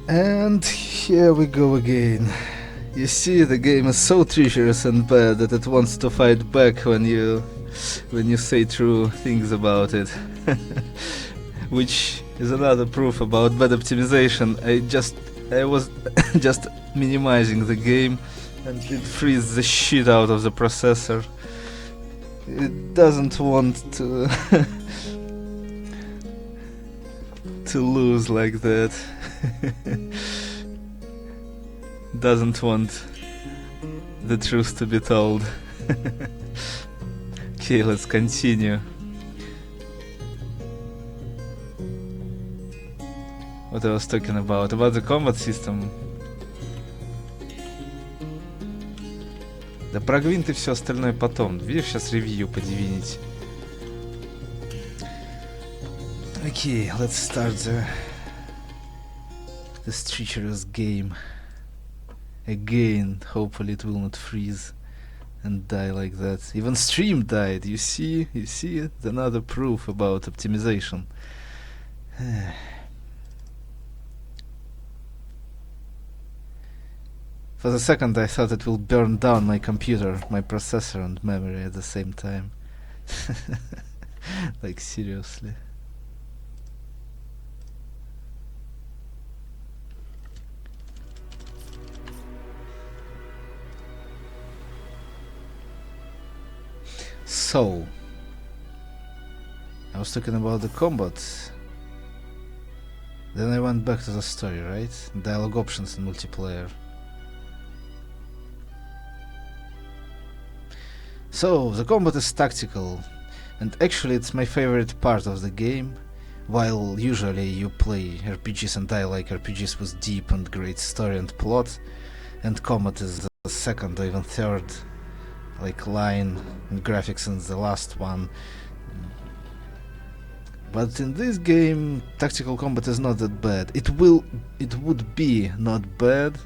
And here we go again. You see, the game is so treacherous and bad that it wants to fight back when you say true things about it. Which is another proof about bad optimization. I was just minimizing the game and it frees the shit out of the processor. It doesn't want to to lose like that. Doesn't want the truth to be told. Okay, let's continue. What I was talking about the combat system. Да про гвинт и все остальное потом. Видишь, сейчас ревью по Divinity. Okay, let's start this treacherous game. Again, hopefully it will not freeze and die like that. Even stream died, you see it? Another proof about optimization. For the second I thought it will burn down my computer, my processor and memory at the same time. Like seriously. So, I was talking about the combat. Then I went back to the story, right? Dialogue options and multiplayer. So, the combat is tactical, and actually it's my favorite part of the game. While usually you play RPGs and I like RPGs with deep and great story and plot, and combat is the second or even third like line and graphics in the last one. But in this game tactical combat is not that bad. It would be not bad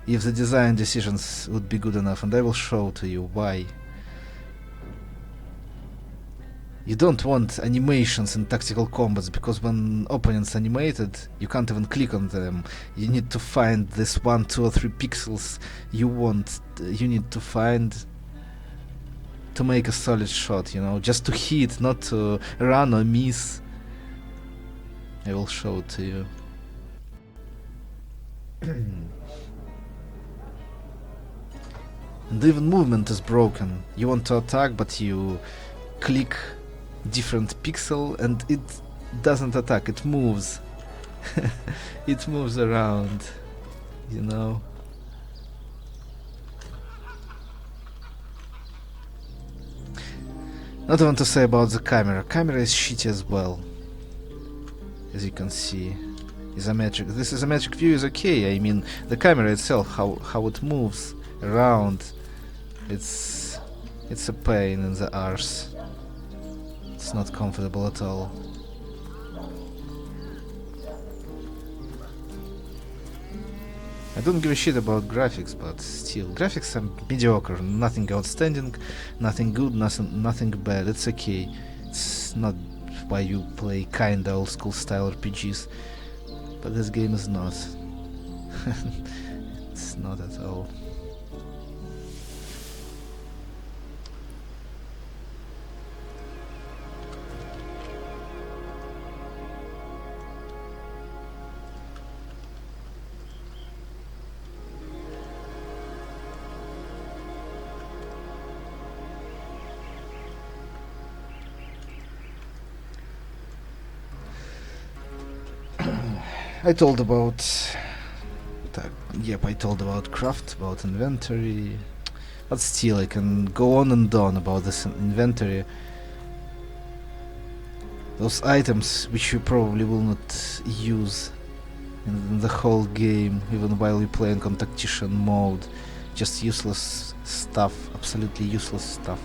if the design decisions would be good enough, and I will show to you why. You don't want animations in tactical combats, because when opponents animated, you can't even click on them. You need to find this 1, 2 or 3 pixels you need to find to make a solid shot, you know, just to hit, not to run or miss. I will show it to you. And even movement is broken. You want to attack, but you click different pixel and it doesn't attack, it moves. It moves around, you know. Not want to say about the camera. Camera is shitty as well, as you can see. Isometric. This isometric view is okay. I mean, the camera itself, how it moves around, it's a pain in the arse. It's not comfortable at all. I don't give a shit about graphics, but still, graphics are mediocre, nothing outstanding, nothing good, nothing bad, it's okay. It's not why you play kinda old school style RPGs, but this game is not. It's not at all. I told about craft, about inventory, but still I can go on and on about this inventory. Those items which you probably will not use in the whole game, even while you play in competition mode. Just useless stuff, absolutely useless stuff.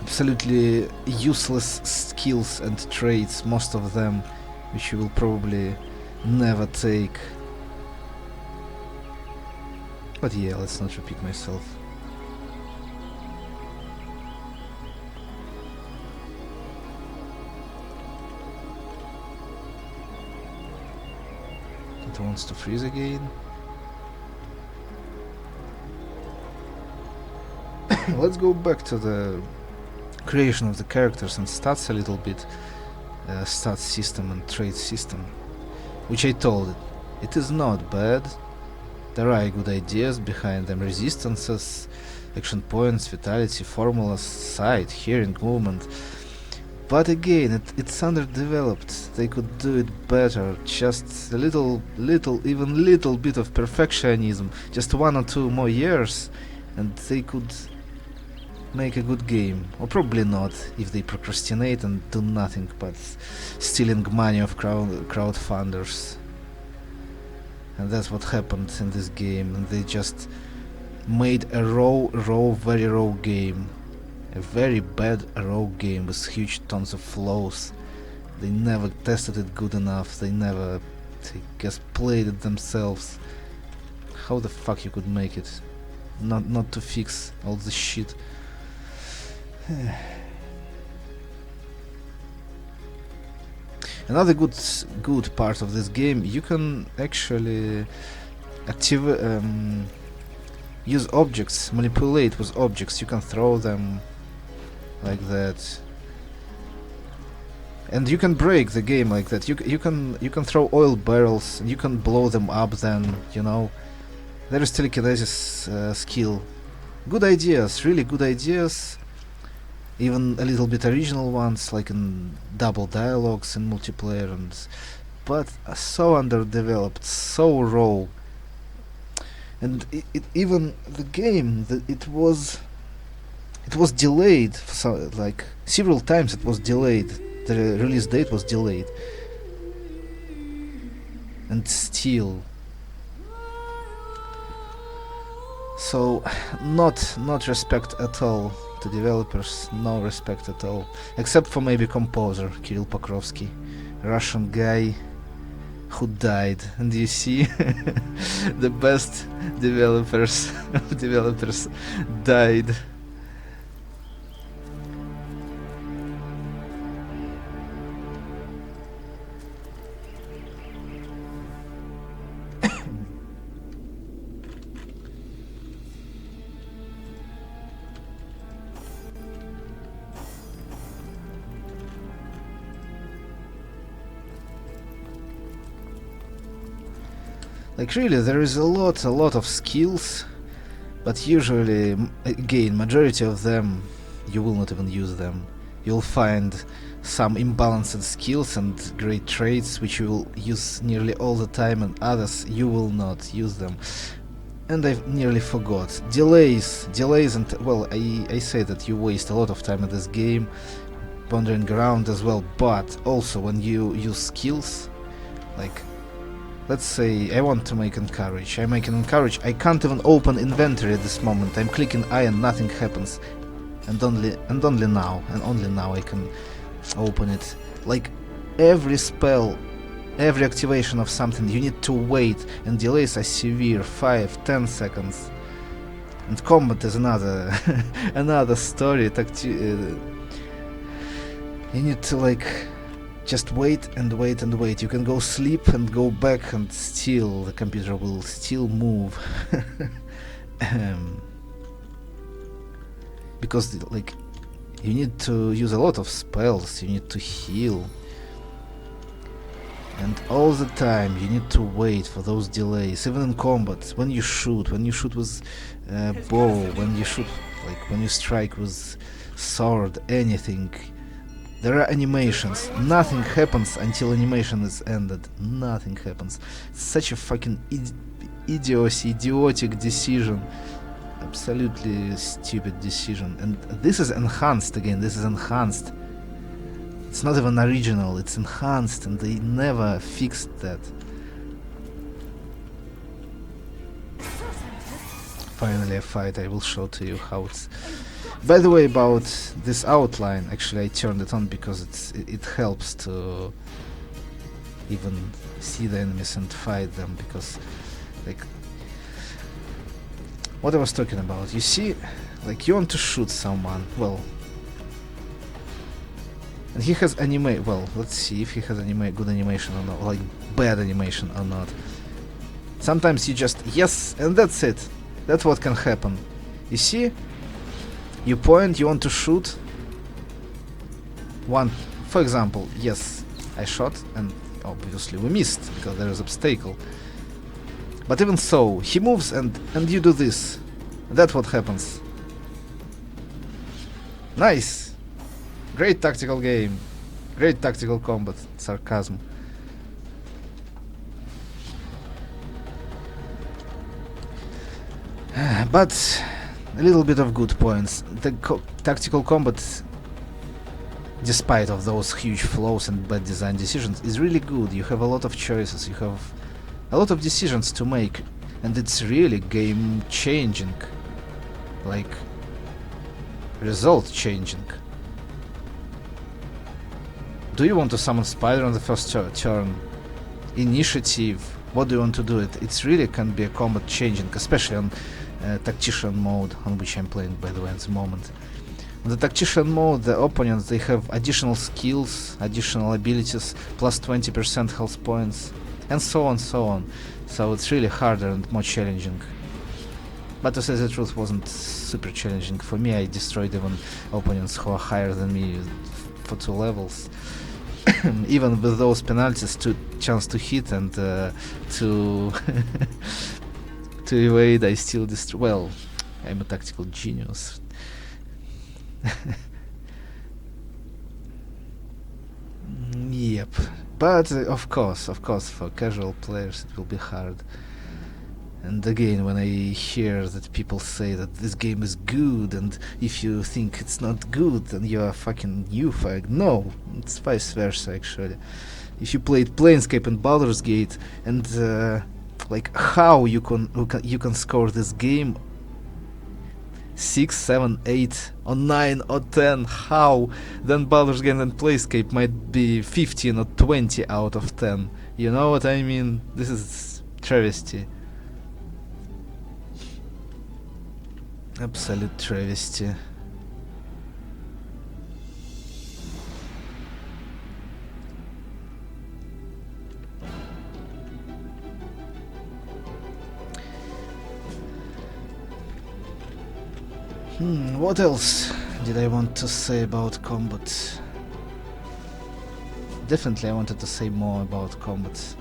Absolutely useless skills and traits, most of them, which you will probably never take. But yeah, let's not repeat myself. It wants to freeze again. Let's go back to the creation of the characters and stats a little bit. Stats system and trait system, which I told it. It is not bad. There are good ideas behind them: resistances, action points, vitality, formulas, sight, hearing, movement. But again, it's underdeveloped. They could do it better. Just a little bit of perfectionism. Just 1 or 2 more years, and they could make a good game. Or probably not, if they procrastinate and do nothing but stealing money of crowdfunders. And that's what happened in this game, and they just made a very raw game. A very bad raw game with huge tons of flaws. They never tested it good enough, they just played it themselves. How the fuck you could make it? Not to fix all this shit. Another good part of this game, you can actually use objects, manipulate with objects. You can throw them like that, and you can break the game like that. You can throw oil barrels and you can blow them up. Then there is telekinesis skill. Good ideas, really good ideas. Even a little bit original ones, like in double dialogues in multiplayer, but so underdeveloped, so raw. And even the game, it was delayed for like several times. It was delayed. The release date was delayed, and still. So not respect at all to developers, no respect at all, except for maybe composer Kirill Pokrovsky, Russian guy who died. And you see, the best developers died. Like really, there is a lot of skills, but usually, again, majority of them, you will not even use them. You'll find some imbalanced skills and great traits which you will use nearly all the time, and others you will not use them. And I nearly forgot. Delays, and well, I say that you waste a lot of time in this game, wandering around as well, but also when you use skills, like, let's say I want to make encourage. I make an encourage. I can't even open inventory at this moment. I'm clicking I and nothing happens. And only now I can open it. Like every spell, every activation of something, you need to wait, and delays are severe, 5-10 seconds. And combat is another another story. You need to like just wait and wait and wait. You can go sleep and go back, and still the computer will still move. Because like you need to use a lot of spells, you need to heal, and all the time you need to wait for those delays. Even in combat, when you shoot with bow, when you strike with sword, anything, there are animations. Nothing happens until animation is ended. Nothing happens. It's such a fucking idiotic decision. Absolutely stupid decision. And this is enhanced again. This is enhanced. It's not even original. It's enhanced, and they never fixed that. Finally a fight. I will show to you how it's. By the way, about this outline, actually I turned it on because it helps to even see the enemies and fight them, because like what I was talking about, you see, like you want to shoot someone, well, and he has well, let's see if he has good animation or not, like bad animation or not. Sometimes you just yes, and that's it. That's what can happen. You see? You point, you want to shoot. One, for example, yes, I shot, and obviously we missed, because there is obstacle. But even so, he moves and you do this. That's what happens. Nice! Great tactical game. Great tactical combat. Sarcasm. But a little bit of good points. The tactical combat, despite of those huge flaws and bad design decisions, is really good. You have a lot of choices, you have a lot of decisions to make, and it's really game changing, like result changing. Do you want to summon spider on the first turn? Initiative, what do you want to do? It's really can be a combat changing, especially on tactician mode, on which I'm playing by the way at the moment. On the tactician mode, the opponents, they have additional skills, additional abilities, plus 20% health points, and so on, so on. So it's really harder and more challenging. But to say the truth, wasn't super challenging for me. I destroyed even opponents who are higher than me for 2 levels. Even with those penalties, to chance to hit and to to evade, I still destroy. Well, I'm a tactical genius. Yep. But of course, for casual players it will be hard. And again, when I hear that people say that this game is good, and if you think it's not good, then you are fucking euphoric. No, it's vice versa actually. If you played Planescape and Baldur's Gate, and like how you can score this game 6, 7, 8, or 9, or 10, how? Then Baldur's Gate and Planescape might be 15 or 20 out of 10. You know what I mean? This is travesty. Absolute travesty. What else did I want to say about combat? Definitely I wanted to say more about combat.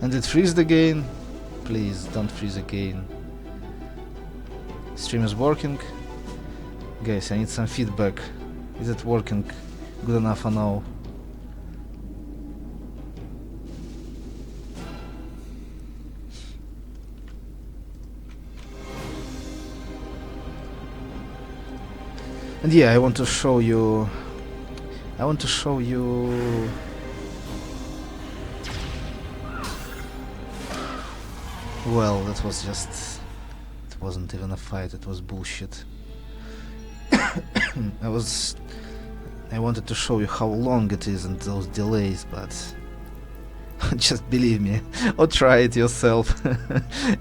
And it freezed again. Please don't freeze again. Stream is working. Guys, I need some feedback. Is it working good enough or no? And yeah, I want to show you. Well, that was just. It wasn't even a fight, it was bullshit. I wanted to show you how long it is and those delays, but. Just believe me, or try it yourself,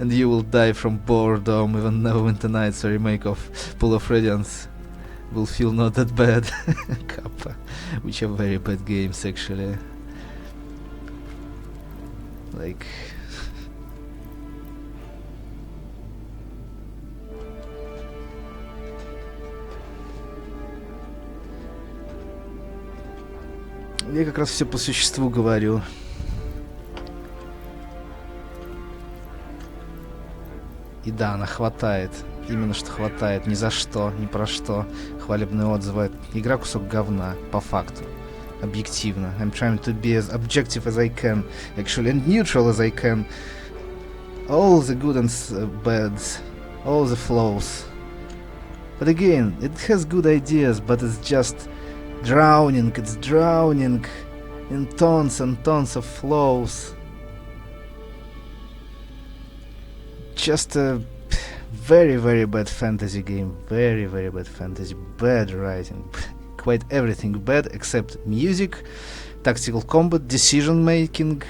and you will die from boredom. Even Neverwinter Nights, a remake of Pool of Radiance, will feel not that bad. Kappa, which are very bad games actually. Like. Я как раз все по существу говорю. И да, она хватает. Именно что хватает. Ни за что, ни про что. Хвалебные отзывы. Игра кусок говна, по факту. Объективно. I'm trying to be as objective as I can. Actually, and neutral as I can. All the good and bad. All the flaws. But again, it has good ideas, but it's just drowning. It's drowning in tons and tons of flaws. Just a very, very bad fantasy game. Very, very bad fantasy. Bad writing. Quite everything bad except music, tactical combat, decision making.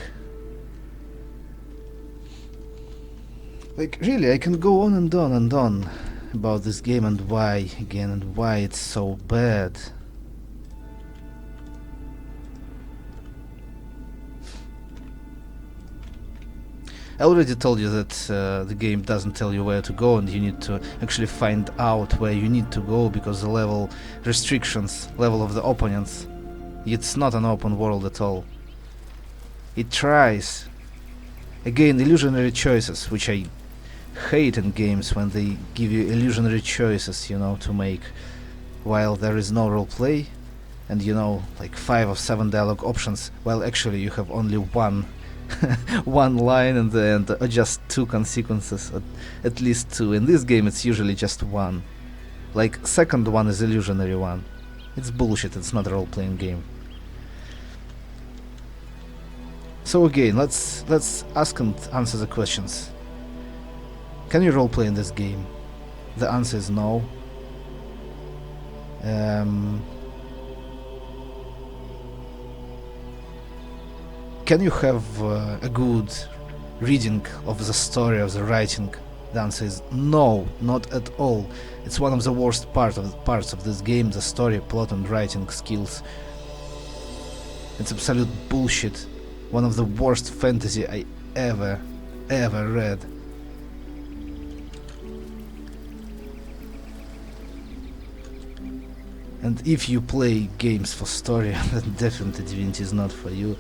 Like, really, I can go on and on and on about this game and why, again, and why it's so bad. I already told you that the game doesn't tell you where to go, and you need to actually find out where you need to go because the level restrictions, level of the opponents, it's not an open world at all. It tries. Again, illusionary choices, which I hate in games when they give you illusionary choices, you know, to make, while there is no roleplay, and you know, like 5 or 7 dialogue options, while actually you have only one one line in the end, or just 2 consequences, at least 2. In this game it's usually just 1. Like, second one is illusionary one. It's bullshit, it's not a role-playing game. So again, let's ask and answer the questions. Can you roleplay in this game? The answer is no. Can you have a good reading of the story, of the writing? The answer is no, not at all. It's one of the worst parts of this game, the story, plot and writing skills. It's absolute bullshit. One of the worst fantasy I ever read. And if you play games for story, then definitely Divinity is not for you.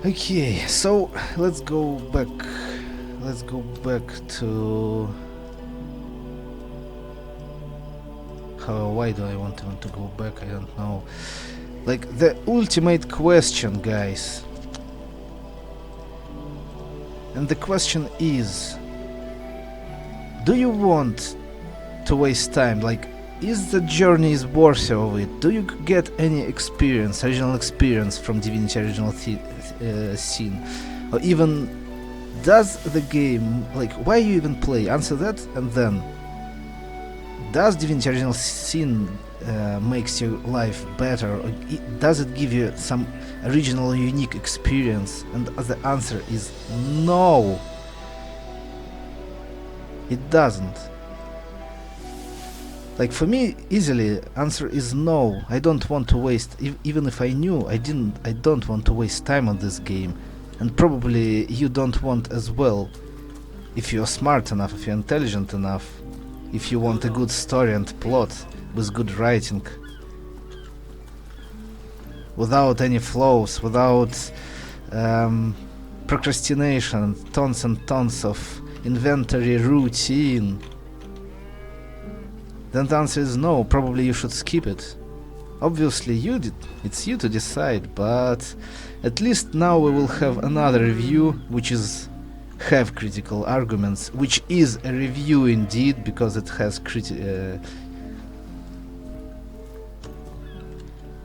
Okay, so let's go back to why do I want to go back? I don't know. Like, the ultimate question, guys. And the question is, do you want to waste time? Like, is the journey is worthy of it? Do you get any experience, original experience from Divinity original scene? Or even, does the game, like, why you even play? Answer that, and then, does Divinity original scene makes your life better? Or does it give you some original, unique experience? And the answer is no. It doesn't. Like, for me, easily, answer is no. I don't want to waste, even if I knew, I don't want to waste time on this game. And probably you don't want as well. If you're smart enough, if you're intelligent enough, if you want a good story and plot with good writing, without any flaws, without procrastination, tons and tons of inventory routine, then the answer is no. Probably you should skip it. Obviously it's you to decide, but at least now we will have another review which is have critical arguments, which is a review indeed, because it has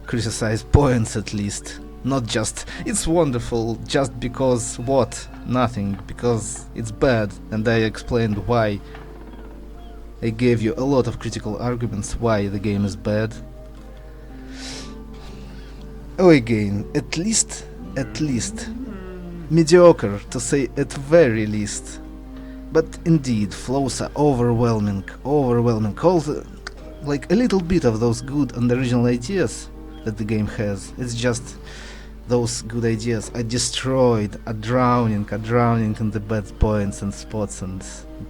criticized points at least. Not just it's wonderful just because what? Nothing, because it's bad, and I explained why. I gave you a lot of critical arguments why the game is bad. Oh, again, at least, mediocre, to say at very least. But indeed, flaws are overwhelming. All the, like, a little bit of those good and original ideas that the game has. It's just those good ideas are destroyed, are drowning in the bad points and spots and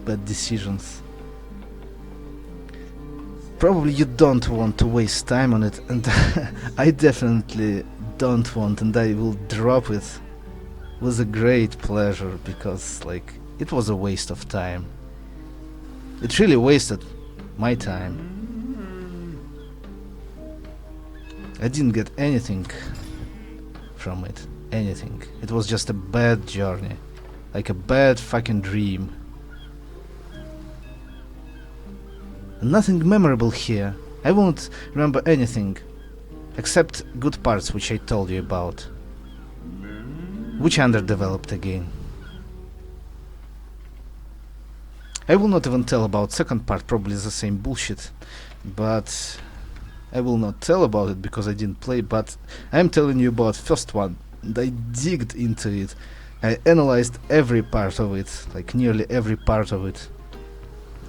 bad decisions. Probably you don't want to waste time on it, and I definitely don't want, and I will drop it with a great pleasure, because, like, it was a waste of time. It really wasted my time. I didn't get anything from it. Anything. It was just a bad journey. Like a bad fucking dream. Nothing memorable here. I won't remember anything except good parts which I told you about, which underdeveloped again. I will not even tell about second part, probably the same bullshit, but I will not tell about it because I didn't play, but I'm telling you about first one. And I digged into it. I analyzed every part of it, like nearly every part of it.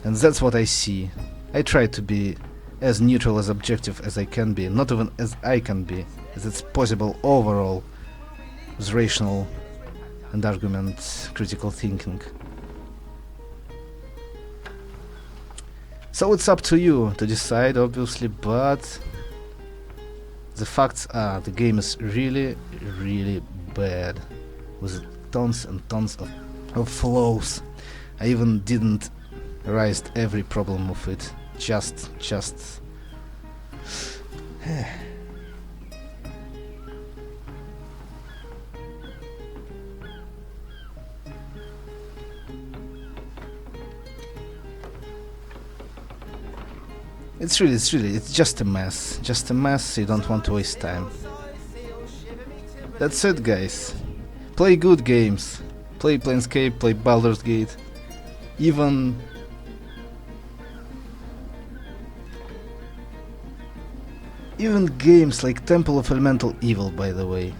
And that's what I see. I try to be as neutral, as objective as I can be, not even as I can be, as it's possible overall, with rational and argument critical thinking. So it's up to you to decide, obviously, but the facts are the game is really, really bad, with tons and tons of flaws. I even didn't raise every problem of it. Just it's just a mess. Just a mess, you don't want to waste time. That's it, guys. Play good games. Play Planescape, play Baldur's Gate. Even games like Temple of Elemental Evil, by the way.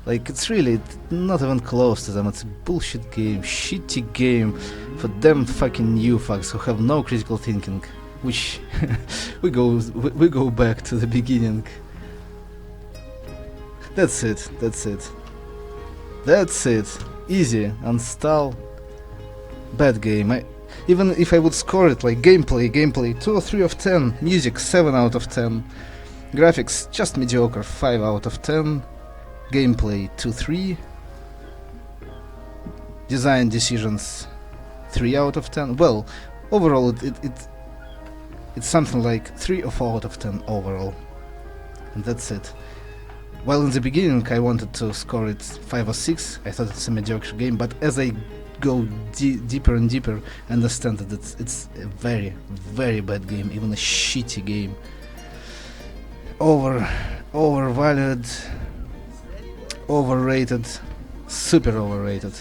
Like, it's really not even close to them. It's a bullshit game, shitty game for them fucking new fucks who have no critical thinking. Which we go back to the beginning. That's it. Easy, uninstall. Bad game. Even if I would score it like gameplay 2 or 3 of 10, music 7 out of 10, graphics just mediocre 5 out of 10, gameplay 2-3, design decisions 3 out of 10. Well, overall it's something like 3 or 4 out of 10 overall, and that's it. While in the beginning I wanted to score it 5 or 6, I thought it's a mediocre game, but as I go deeper and deeper, I understand that it's a very, very bad game, even a shitty game. Overvalued, overrated, super overrated.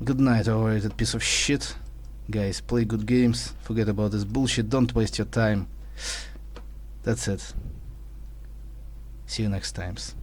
Good night, overrated piece of shit. Guys, play good games, forget about this bullshit, don't waste your time. That's it. See you next times.